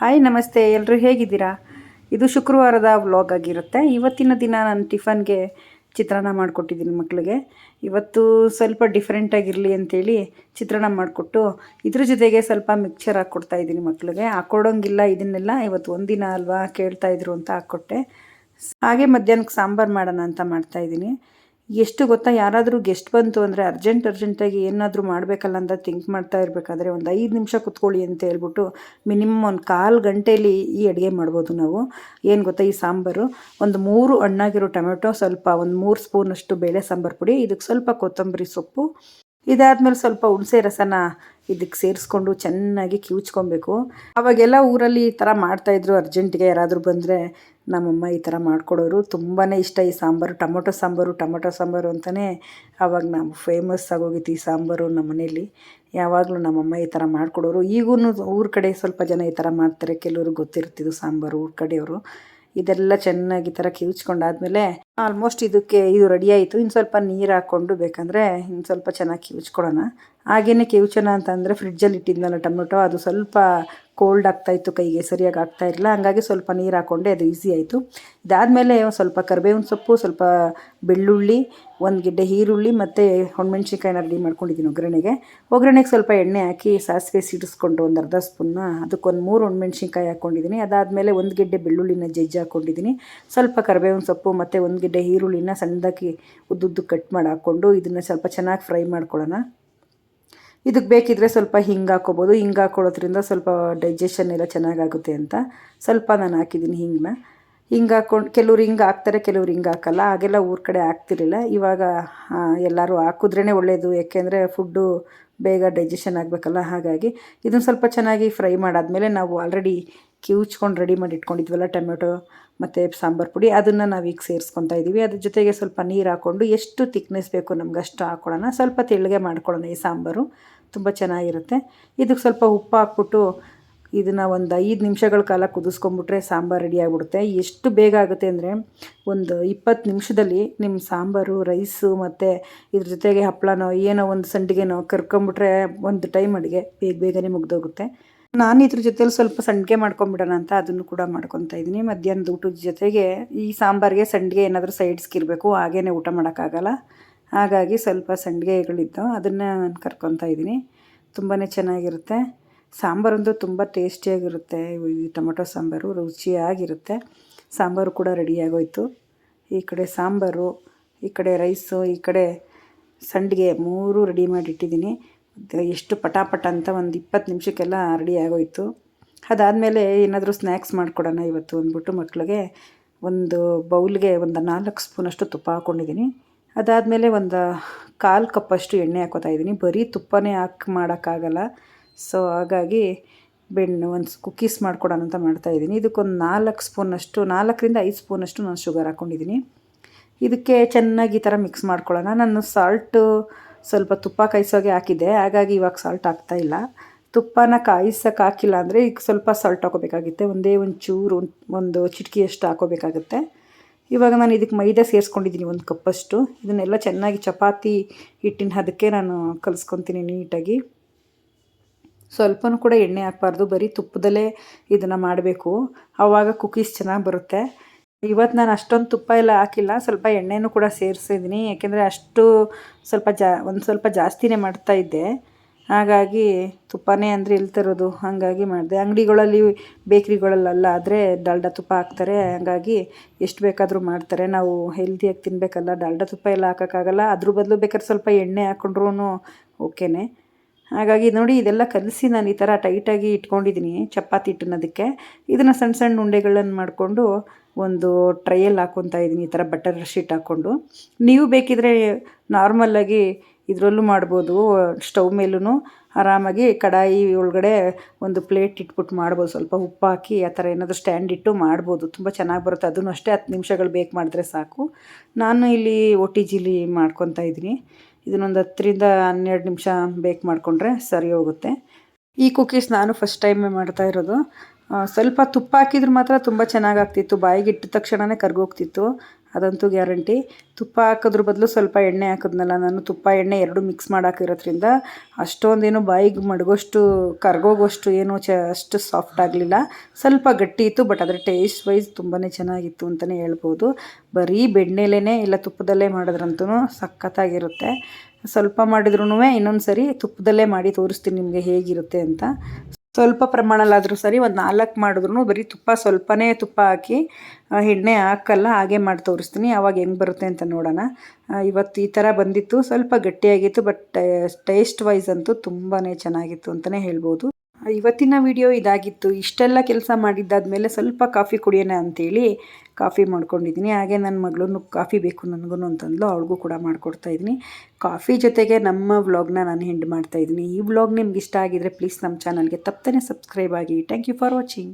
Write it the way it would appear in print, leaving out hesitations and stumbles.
Hi ನಮಸ್ತೆ, ಎಲ್ಲರೂ ಹೇಗಿದ್ದೀರಾ? ಇದು ಶುಕ್ರವಾರದ ವ್ಲಾಗ್ ಆಗಿರುತ್ತೆ. ಇವತ್ತಿನ ದಿನ ನಾನು ಟಿಫನ್ಗೆ ಚಿತ್ರಾನ್ನ ಮಾಡಿಕೊಟ್ಟಿದ್ದೀನಿ ಮಕ್ಕಳಿಗೆ. ಇವತ್ತು ಸ್ವಲ್ಪ ಡಿಫ್ರೆಂಟಾಗಿರಲಿ ಅಂಥೇಳಿ ಚಿತ್ರಾನ್ನ ಮಾಡಿಕೊಟ್ಟು ಇದ್ರ ಜೊತೆಗೆ ಸ್ವಲ್ಪ ಮಿಕ್ಚರ್ ಹಾಕ್ಕೊಡ್ತಾಯಿದ್ದೀನಿ ಮಕ್ಕಳಿಗೆ. ಹಾಕ್ಕೊಡೋಂಗಿಲ್ಲ ಇದನ್ನೆಲ್ಲ, ಇವತ್ತು ಒಂದಿನ ಅಲ್ವಾ ಕೇಳ್ತಾಯಿದ್ರು ಅಂತ ಹಾಕ್ಕೊಟ್ಟೆ. ಹಾಗೆ ಮಧ್ಯಾಹ್ನಕ್ಕೆ ಸಾಂಬಾರು ಮಾಡೋಣ ಅಂತ ಮಾಡ್ತಾಯಿದ್ದೀನಿ. ಎಷ್ಟು ಗೊತ್ತಾ, ಯಾರಾದರೂ ಗೆಸ್ಟ್ ಬಂತು ಅಂದರೆ ಅರ್ಜೆಂಟಾಗಿ ಏನಾದರೂ ಮಾಡಬೇಕಲ್ಲ ಅಂತ ಥಿಂಕ್ ಮಾಡ್ತಾ ಇರಬೇಕಾದ್ರೆ ಒಂದು 5 ನಿಮಿಷ ಕುತ್ಕೊಳ್ಳಿ ಅಂತ ಹೇಳ್ಬಿಟ್ಟು ಮಿನಿಮಮ್ ಒಂದು ಕಾಲು ಗಂಟೆಯಲ್ಲಿ ಈ ಅಡುಗೆ ಮಾಡ್ಬೋದು ನಾವು. ಏನು ಗೊತ್ತಾ, ಈ ಸಾಂಬಾರು ಒಂದು 3 ಹಣ್ಣಾಗಿರೋ ಟೊಮೆಟೊ, ಸ್ವಲ್ಪ ಒಂದು 3 ಸ್ಪೂನಷ್ಟು ಬೇಳೆ ಸಾಂಬಾರು ಪುಡಿ, ಇದಕ್ಕೆ ಸ್ವಲ್ಪ ಕೊತ್ತಂಬರಿ ಸೊಪ್ಪು, ಇದಾದಮೇಲೆ ಸ್ವಲ್ಪ ಹುಣಸೆ ರಸನ ಇದಕ್ಕೆ ಸೇರಿಸ್ಕೊಂಡು ಚೆನ್ನಾಗಿ ಕಿವುಚ್ಕೊಬೇಕು. ಅವಾಗೆಲ್ಲ ಊರಲ್ಲಿ ಈ ಥರ ಮಾಡ್ತಾಯಿದ್ರು. ಅರ್ಜೆಂಟಿಗೆ ಯಾರಾದರೂ ಬಂದರೆ ನಮ್ಮಮ್ಮ ಈ ಥರ ಮಾಡಿಕೊಡೋರು. ತುಂಬಾ ಇಷ್ಟ ಈ ಸಾಂಬಾರು, ಟೊಮೊಟೊ ಸಾಂಬಾರು ಅಂತಲೇ ಆವಾಗ ನಾವು ಫೇಮಸ್ ಆಗೋಗಿತ್ತು ಈ ಸಾಂಬಾರು ನಮ್ಮ ಮನೇಲಿ. ಯಾವಾಗಲೂ ನಮ್ಮಮ್ಮ ಈ ಥರ ಮಾಡಿಕೊಡೋರು. ಈಗೂ ಊರ ಕಡೆ ಸ್ವಲ್ಪ ಜನ ಈ ಥರ ಮಾಡ್ತಾರೆ, ಕೆಲವರು ಗೊತ್ತಿರ್ತಿದ್ದು ಸಾಂಬಾರು ಊರ ಕಡೆಯವರು. ಇದೆಲ್ಲ ಚೆನ್ನಾಗಿ ಈ ಥರ ಕಿವುಚ್ಕೊಂಡಾದ್ಮೇಲೆ ಆಲ್ಮೋಸ್ಟ್ ಇದು ರೆಡಿ ಆಯಿತು. ಇನ್ನು ಸ್ವಲ್ಪ ನೀರು ಹಾಕ್ಕೊಂಡು ಬೇಕಂದರೆ ಇನ್ನು ಸ್ವಲ್ಪ ಚೆನ್ನಾಗಿ ಕಿವುಚ್ಕೊಳ್ಳೋಣ. ಹಾಗೇ ಕಿವುಚೋಣ ಅಂತಂದರೆ ಫ್ರಿಡ್ಜಲ್ಲಿ ಇಟ್ಟಿದ್ನಲ್ಲ ಟೊಮೆಟೊ, ಅದು ಸ್ವಲ್ಪ ಕೋಲ್ಡ್ ಆಗ್ತಾಯಿತ್ತು, ಕೈಗೆ ಸರಿಯಾಗಿ ಆಗ್ತಾಯಿರಲಿಲ್ಲ. ಹಂಗಾಗಿ ಸ್ವಲ್ಪ ನೀರು ಹಾಕ್ಕೊಂಡೆ, ಅದು ಈಸಿ ಆಯಿತು. ಇದಾದಮೇಲೆ ಸ್ವಲ್ಪ ಕರಿಬೇವಿನ ಸೊಪ್ಪು, ಸ್ವಲ್ಪ ಬೆಳ್ಳುಳ್ಳಿ, 1 ಗೆಡ್ಡೆ ಈರುಳ್ಳಿ ಮತ್ತು ಒಣಮೆಣ್ಸಿನ್ಕಾಯಿನ ರೆಡಿ ಮಾಡ್ಕೊಂಡಿದ್ದೀನಿ ಒಗ್ಗರಣೆಗೆ ಸ್ವಲ್ಪ ಎಣ್ಣೆ ಹಾಕಿ ಸಾಸಿವೆ ಸಿಡಿಸ್ಕೊಂಡು ಒಂದು ಅರ್ಧ ಸ್ಪೂನ್ನ ಅದಕ್ಕೊಂದು 3 ಒಣಮೆಣ್ಸಿನ್ಕಾಯಿ ಹಾಕ್ಕೊಂಡಿದ್ದೀನಿ. ಅದಾದಮೇಲೆ 1 ಗೆಡ್ಡೆ ಬೆಳ್ಳುಳ್ಳಿನ ಜಜ್ಜಿ ಹಾಕ್ಕೊಂಡಿದ್ದೀನಿ. ಸ್ವಲ್ಪ ಕರಿಬೇವಿನ ಸೊಪ್ಪು ಮತ್ತು 1 ಗೆಡ್ಡೆ ಈರುಳ್ಳಿನ ಸಣ್ಣದಾಗಿ ಉದ್ದುದ್ದು ಕಟ್ ಮಾಡಿ ಹಾಕ್ಕೊಂಡು ಇದನ್ನು ಸ್ವಲ್ಪ ಚೆನ್ನಾಗಿ ಫ್ರೈ ಮಾಡ್ಕೊಳ್ಳೋಣ. ಇದಕ್ಕೆ ಬೇಕಿದ್ದರೆ ಸ್ವಲ್ಪ ಹಿಂಗೆ ಹಾಕ್ಕೋಬೋದು. ಹಿಂಗೆ ಹಾಕ್ಕೊಳ್ಳೋದ್ರಿಂದ ಸ್ವಲ್ಪ ಡೈಜೆಷನ್ ಎಲ್ಲ ಚೆನ್ನಾಗಾಗುತ್ತೆ ಅಂತ ಸ್ವಲ್ಪ ನಾನು ಹಾಕಿದ್ದೀನಿ ಹಿಂಗೆ ಹಾಕ್ಕೊಂಡು. ಕೆಲವ್ರು ಹಿಂಗೆ ಹಾಕ್ತಾರೆ, ಕೆಲವ್ರು ಹಿಂಗೆ ಹಾಕಲ್ಲ. ಹಾಗೆಲ್ಲ ಊರ ಕಡೆ ಹಾಕ್ತಿರ್ಲಿಲ್ಲ. ಇವಾಗ ಎಲ್ಲರೂ ಹಾಕಿದ್ರೇ ಒಳ್ಳೆಯದು, ಯಾಕೆಂದರೆ ಫುಡ್ಡು ಬೇಗ ಡೈಜೆಷನ್ ಆಗಬೇಕಲ್ಲ. ಹಾಗಾಗಿ ಇದನ್ನು ಸ್ವಲ್ಪ ಚೆನ್ನಾಗಿ ಫ್ರೈ ಮಾಡಾದಮೇಲೆ ನಾವು ಆಲ್ರೆಡಿ ಕಿವುಚ್ಕೊಂಡು ರೆಡಿ ಮಾಡಿ ಇಟ್ಕೊಂಡಿದ್ವಲ್ಲ ಟೊಮೆಟೊ ಮತ್ತು ಸಾಂಬಾರು ಪುಡಿ, ಅದನ್ನು ನಾವೀಗ ಸೇರಿಸ್ಕೊತಾ ಇದ್ದೀವಿ. ಅದ್ರ ಜೊತೆಗೆ ಸ್ವಲ್ಪ ನೀರು ಹಾಕ್ಕೊಂಡು ಎಷ್ಟು ತಿಕ್ನೆಸ್ ಬೇಕು ನಮ್ಗೆ ಅಷ್ಟು ಹಾಕ್ಕೊಳ್ಳೋಣ. ಸ್ವಲ್ಪ ತೆಳ್ಳಗೆ ಮಾಡ್ಕೊಳ್ಳೋಣ. ಈ ಸಾಂಬಾರು ತುಂಬ ಚೆನ್ನಾಗಿರುತ್ತೆ. ಇದಕ್ಕೆ ಸ್ವಲ್ಪ ಉಪ್ಪು ಹಾಕ್ಬಿಟ್ಟು ಇದನ್ನು ಒಂದು 5 ನಿಮಿಷಗಳ ಕಾಲ ಕುದಿಸ್ಕೊಂಬಿಟ್ರೆ ಸಾಂಬಾರು ರೆಡಿ ಆಗಿಬಿಡುತ್ತೆ. ಎಷ್ಟು ಬೇಗ ಆಗುತ್ತೆ ಅಂದರೆ ಒಂದು 20 ನಿಮಿಷದಲ್ಲಿ ನಿಮ್ಮ ಸಾಂಬಾರು, ರೈಸು ಮತ್ತು ಇದ್ರ ಜೊತೆಗೆ ಹಪ್ಪಳನೋ ಏನೋ ಒಂದು ಸಂಡಿಗೆನೋ ಕರ್ಕೊಂಬಿಟ್ರೆ ಒಂದು ಟೈಮ್ ಅಡುಗೆ ಬೇಗನೆ ಮುಗ್ದೋಗುತ್ತೆ. ನಾನು ಇದ್ರ ಜೊತೆಲಿ ಸ್ವಲ್ಪ ಸಂಡಿಗೆ ಮಾಡ್ಕೊಂಬಿಡೋಣ ಅಂತ ಅದನ್ನು ಕೂಡ ಮಾಡ್ಕೊತಾ ಇದ್ದೀನಿ. ಮಧ್ಯಾಹ್ನದ ಊಟದ ಜೊತೆಗೆ ಈ ಸಾಂಬಾರಿಗೆ ಸಂಡಿಗೆ ಏನಾದರೂ ಸೈಡ್ಸ್ಗೆ ಇರಬೇಕು, ಹಾಗೇ ಊಟ ಮಾಡೋಕ್ಕಾಗಲ್ಲ. ಹಾಗಾಗಿ ಸ್ವಲ್ಪ ಸಂಡಿಗೆಗಳಿದ್ದು ಅದನ್ನು ನಾನು ಕರ್ಕೊತಾ ಇದ್ದೀನಿ. ತುಂಬಾ ಚೆನ್ನಾಗಿರುತ್ತೆ ಸಾಂಬಾರಂತೂ, ತುಂಬ ಟೇಸ್ಟಿಯಾಗಿರುತ್ತೆ. ಈ ಟೊಮೊಟೊ ಸಾಂಬಾರು ರುಚಿಯಾಗಿರುತ್ತೆ. ಸಾಂಬಾರು ಕೂಡ ರೆಡಿಯಾಗೋಯ್ತು. ಈ ಕಡೆ ಸಾಂಬಾರು, ಈ ಕಡೆ ರೈಸು, ಈ ಕಡೆ ಸಂಡಿಗೆ 3 ರೆಡಿ ಮಾಡಿಟ್ಟಿದ್ದೀನಿ. ಎಷ್ಟು ಪಟಾಪಟ ಅಂತ ಒಂದು 20 ನಿಮಿಷಕ್ಕೆಲ್ಲ ರೆಡಿ ಆಗೋಯ್ತು. ಅದಾದಮೇಲೆ ಏನಾದರೂ ಸ್ನ್ಯಾಕ್ಸ್ ಮಾಡಿಕೊಡೋಣ ಇವತ್ತು ಅಂದ್ಬಿಟ್ಟು ಮಕ್ಕಳಿಗೆ ಒಂದು ಬೌಲ್ಗೆ ಒಂದು 4 ಸ್ಪೂನಷ್ಟು ತುಪ್ಪ ಹಾಕ್ಕೊಂಡಿದ್ದೀನಿ. ಅದಾದಮೇಲೆ ಒಂದು 1/4 ಕಪ್ಪಷ್ಟು ಎಣ್ಣೆ ಹಾಕ್ಕೊತಾಯಿದ್ದೀನಿ. ಬರೀ ತುಪ್ಪನೇ ಹಾಕಿ ಮಾಡೋಕ್ಕಾಗಲ್ಲ. ಸೊ ಹಾಗಾಗಿ ಒಂದು ಕುಕ್ಕೀಸ್ ಮಾಡ್ಕೊಡೋಣ ಅಂತ ಮಾಡ್ತಾಯಿದ್ದೀನಿ. ಇದಕ್ಕೊಂದು 4 ಸ್ಪೂನಷ್ಟು, 4ರಿಂದ 5 ಸ್ಪೂನಷ್ಟು ನಾನು ಶುಗರ್ ಹಾಕ್ಕೊಂಡಿದ್ದೀನಿ. ಇದಕ್ಕೆ ಚೆನ್ನಾಗಿ ಈ ಥರ ಮಿಕ್ಸ್ ಮಾಡ್ಕೊಳ್ಳೋಣ. ನಾನು ಸಾಲ್ಟು ಸ್ವಲ್ಪ ತುಪ್ಪ ಕಾಯಿಸೋಗೆ ಹಾಕಿದ್ದೆ, ಹಾಗಾಗಿ ಇವಾಗ ಸಾಲ್ಟ್ ಹಾಕ್ತಾಯಿಲ್ಲ. ತುಪ್ಪನ ಕಾಯಿಸೋಕೆ ಹಾಕಿಲ್ಲ ಅಂದರೆ ಈಗ ಸ್ವಲ್ಪ ಸಾಲ್ಟ್ ಹಾಕೋಬೇಕಾಗುತ್ತೆ. ಒಂಚೂರು ಒಂದು ಚಿಟಿಕೆಯಷ್ಟು ಹಾಕೋಬೇಕಾಗುತ್ತೆ. ಇವಾಗ ನಾನು ಇದಕ್ಕೆ ಮೈದಾ ಸೇರಿಸ್ಕೊಂಡಿದ್ದೀನಿ 1 ಕಪ್ಪಷ್ಟು. ಇದನ್ನೆಲ್ಲ ಚೆನ್ನಾಗಿ ಚಪಾತಿ ಹಿಟ್ಟಿನ ಅದಕ್ಕೆ ನಾನು ಕಲಿಸ್ಕೊತೀನಿ ನೀಟಾಗಿ. ಸ್ವಲ್ಪನೂ ಕೂಡ ಎಣ್ಣೆ ಹಾಕಬಾರ್ದು, ಬರೀ ತುಪ್ಪದಲ್ಲೇ ಇದನ್ನು ಮಾಡಬೇಕು, ಆವಾಗ ಕುಕ್ಕೀಸ್ ಚೆನ್ನಾಗಿ ಬರುತ್ತೆ. ಇವತ್ತು ನಾನು ಅಷ್ಟೊಂದು ತುಪ್ಪ ಎಲ್ಲ ಹಾಕಿಲ್ಲ, ಸ್ವಲ್ಪ ಎಣ್ಣೆನೂ ಕೂಡ ಸೇರಿಸಿದ್ದೀನಿ. ಯಾಕೆಂದರೆ ಒಂದು ಸ್ವಲ್ಪ ಜಾಸ್ತಿನೇ ಮಾಡ್ತಾಯಿದ್ದೆ. ಹಾಗಾಗಿ ತುಪ್ಪನೇ ಅಂದರೆ ಎಲ್ಲಿ ತರೋದು, ಹಾಗಾಗಿ ಮಾಡಿದೆ. ಅಂಗಡಿಗಳಲ್ಲಿ ಬೇಕ್ರಿಗಳಲ್ಲೆಲ್ಲ ಆದರೆ ಡಾಲ್ಡಾ ತುಪ್ಪ ಹಾಕ್ತಾರೆ. ಹಾಗಾಗಿ ಎಷ್ಟು ಬೇಕಾದರೂ ಮಾಡ್ತಾರೆ. ನಾವು ಹೆಲ್ದಿಯಾಗಿ ತಿನ್ನಬೇಕಲ್ಲ, ಡಾಲ್ಡಾ ತುಪ್ಪ ಎಲ್ಲ ಹಾಕೋಕ್ಕಾಗಲ್ಲ. ಅದ್ರ ಬದಲು ಬೇಕಾದ್ರೆ ಸ್ವಲ್ಪ ಎಣ್ಣೆ ಹಾಕ್ಕೊಂಡ್ರೂ ಓಕೆನೇ. ಹಾಗಾಗಿ ನೋಡಿ, ಇದೆಲ್ಲ ಕಲಸಿ ನಾನು ಈ ಥರ ಟೈಟಾಗಿ ಇಟ್ಕೊಂಡಿದ್ದೀನಿ ಚಪಾತಿ ಹಿಟ್ಟನ್ನೋದಕ್ಕೆ. ಇದನ್ನು ಸಣ್ಣ ಸಣ್ಣ ಉಂಡೆಗಳನ್ನು ಮಾಡಿಕೊಂಡು ಒಂದು ಟ್ರೈಯಲ್ಲಿ ಹಾಕ್ಕೊತಾ ಇದ್ದೀನಿ, ಈ ಥರ ಬಟರ್ ಶೀಟ್ ಹಾಕ್ಕೊಂಡು. ನೀವು ಬೇಕಿದ್ರೆ ನಾರ್ಮಲ್ಲಾಗಿ ಇದರಲ್ಲೂ ಮಾಡ್ಬೋದು, ಸ್ಟವ್ ಮೇಲೂ ಆರಾಮಾಗಿ ಕಡಾಯಿ ಒಳಗಡೆ ಒಂದು ಪ್ಲೇಟ್ ಇಟ್ಬಿಟ್ಟು ಮಾಡ್ಬೋದು. ಸ್ವಲ್ಪ ಉಪ್ಪು ಹಾಕಿ ಆ ಥರ ಏನಾದರೂ ಸ್ಟ್ಯಾಂಡ್ ಇಟ್ಟು ಮಾಡ್ಬೋದು, ತುಂಬ ಚೆನ್ನಾಗಿ ಬರುತ್ತೆ. ಅದನ್ನು ಅಷ್ಟೇ 10 ನಿಮಿಷಗಳು ಬೇಕ್ ಮಾಡಿದ್ರೆ ಸಾಕು. ನಾನು ಇಲ್ಲಿ OTGಲಿ ಮಾಡ್ಕೊತಾ ಇದ್ದೀನಿ. ಇದನ್ನೊಂದು 10ರಿಂದ 12 ನಿಮಿಷ ಬೇಕ್ ಮಾಡಿಕೊಂಡ್ರೆ ಸರಿ ಹೋಗುತ್ತೆ. ಈ ಕುಕ್ಕೀಸ್ ನಾನು ಫಸ್ಟ್ ಟೈಮೇ ಮಾಡ್ತಾ ಇರೋದು. ಸ್ವಲ್ಪ ತುಪ್ಪ ಹಾಕಿದ್ರೆ ಮಾತ್ರ ತುಂಬ ಚೆನ್ನಾಗಾಗ್ತಿತ್ತು, ಬಾಯಿಗೆ ಇಟ್ಟ ತಕ್ಷಣವೇ ಕರ್ಗೋಗ್ತಿತ್ತು. ಅದಂತೂ ಗ್ಯಾರಂಟಿ. ತುಪ್ಪ ಹಾಕೋದ್ರ ಬದಲು ಸ್ವಲ್ಪ ಎಣ್ಣೆ ಹಾಕಿದ್ನಲ್ಲ ನಾನು, ತುಪ್ಪ ಎಣ್ಣೆ ಎರಡು ಮಿಕ್ಸ್ ಮಾಡಾಕಿರೋದ್ರಿಂದ ಅಷ್ಟೊಂದೇನು ಬಾಯಿಗೆ ಮಡಗೋಷ್ಟು ಕರ್ಗೋಗೋಷ್ಟು ಏನು ಅಷ್ಟು ಸಾಫ್ಟ್ ಆಗಲಿಲ್ಲ, ಸ್ವಲ್ಪ ಗಟ್ಟಿ ಇತ್ತು. ಬಟ್ ಅದರ ಟೇಸ್ಟ್ ವೈಸ್ ತುಂಬಾ ಚೆನ್ನಾಗಿತ್ತು ಅಂತಲೇ ಹೇಳ್ಬೋದು. ಬರೀ ಬೆಣ್ಣೆಲೇ ಇಲ್ಲ ತುಪ್ಪದಲ್ಲೇ ಮಾಡಿದ್ರಂತೂ ಸಖತ್ತಾಗಿರುತ್ತೆ. ಸ್ವಲ್ಪ ಮಾಡಿದ್ರೂ ಇನ್ನೊಂದು ಸರಿ ತುಪ್ಪದಲ್ಲೇ ಮಾಡಿ ತೋರಿಸ್ತೀನಿ ನಿಮಗೆ ಹೇಗಿರುತ್ತೆ ಅಂತ. ಸ್ವಲ್ಪ ಪ್ರಮಾಣಲ್ಲಾದರೂ ಸರಿ ಒಂದು 4 ಮಾಡಿದ್ರು ಬರೀ ತುಪ್ಪ ಸ್ವಲ್ಪನೇ ತುಪ್ಪ ಹಾಕಿ, ಎಣ್ಣೆ ಹಾಕಲ್ಲ, ಹಾಗೆ ಮಾಡಿ ತೋರಿಸ್ತೀನಿ. ಆವಾಗ ಹೆಂಗೆ ಬರುತ್ತೆ ಅಂತ ನೋಡೋಣ. ಇವತ್ತು ಈ ಥರ ಬಂದಿತ್ತು, ಸ್ವಲ್ಪ ಗಟ್ಟಿಯಾಗಿತ್ತು. ಬಟ್ ಟೇಸ್ಟ್ ವೈಸ್ ಅಂತೂ ತುಂಬಾ ಚೆನ್ನಾಗಿತ್ತು ಅಂತಲೇ ಹೇಳ್ಬೋದು. ಇವತ್ತಿನ ವಿಡಿಯೋ ಇದಾಗಿತ್ತು. ಇಷ್ಟೆಲ್ಲ ಕೆಲಸ ಮಾಡಿದ್ದಾದಮೇಲೆ ಸ್ವಲ್ಪ ಕಾಫಿ ಕುಡಿಯೋಣ ಅಂಥೇಳಿ ಕಾಫಿ ಮಾಡ್ಕೊಂಡಿದ್ದೀನಿ. ಹಾಗೆ ನನ್ನ ಮಗಳು ಕಾಫಿ ಬೇಕು ನನಗೂ ಅಂತಂದ್ಲು, ಅವಳಿಗೂ ಕೂಡ ಮಾಡಿಕೊಡ್ತಾಯಿದ್ದೀನಿ. ಕಾಫಿ ಜೊತೆಗೆ ನಮ್ಮ ವ್ಲಾಗ್ನ ನಾನು ಎಂಡ್ ಮಾಡ್ತಾಯಿದ್ದೀನಿ. ಈ ವ್ಲಾಗ್ ನಿಮ್ಗೆ ಇಷ್ಟ ಆಗಿದರೆ ಪ್ಲೀಸ್ ನಮ್ಮ ಚಾನಲ್ಗೆ ತಪ್ಪದೇ ಸಬ್ಸ್ಕ್ರೈಬ್ ಆಗಿ. Thank you for watching.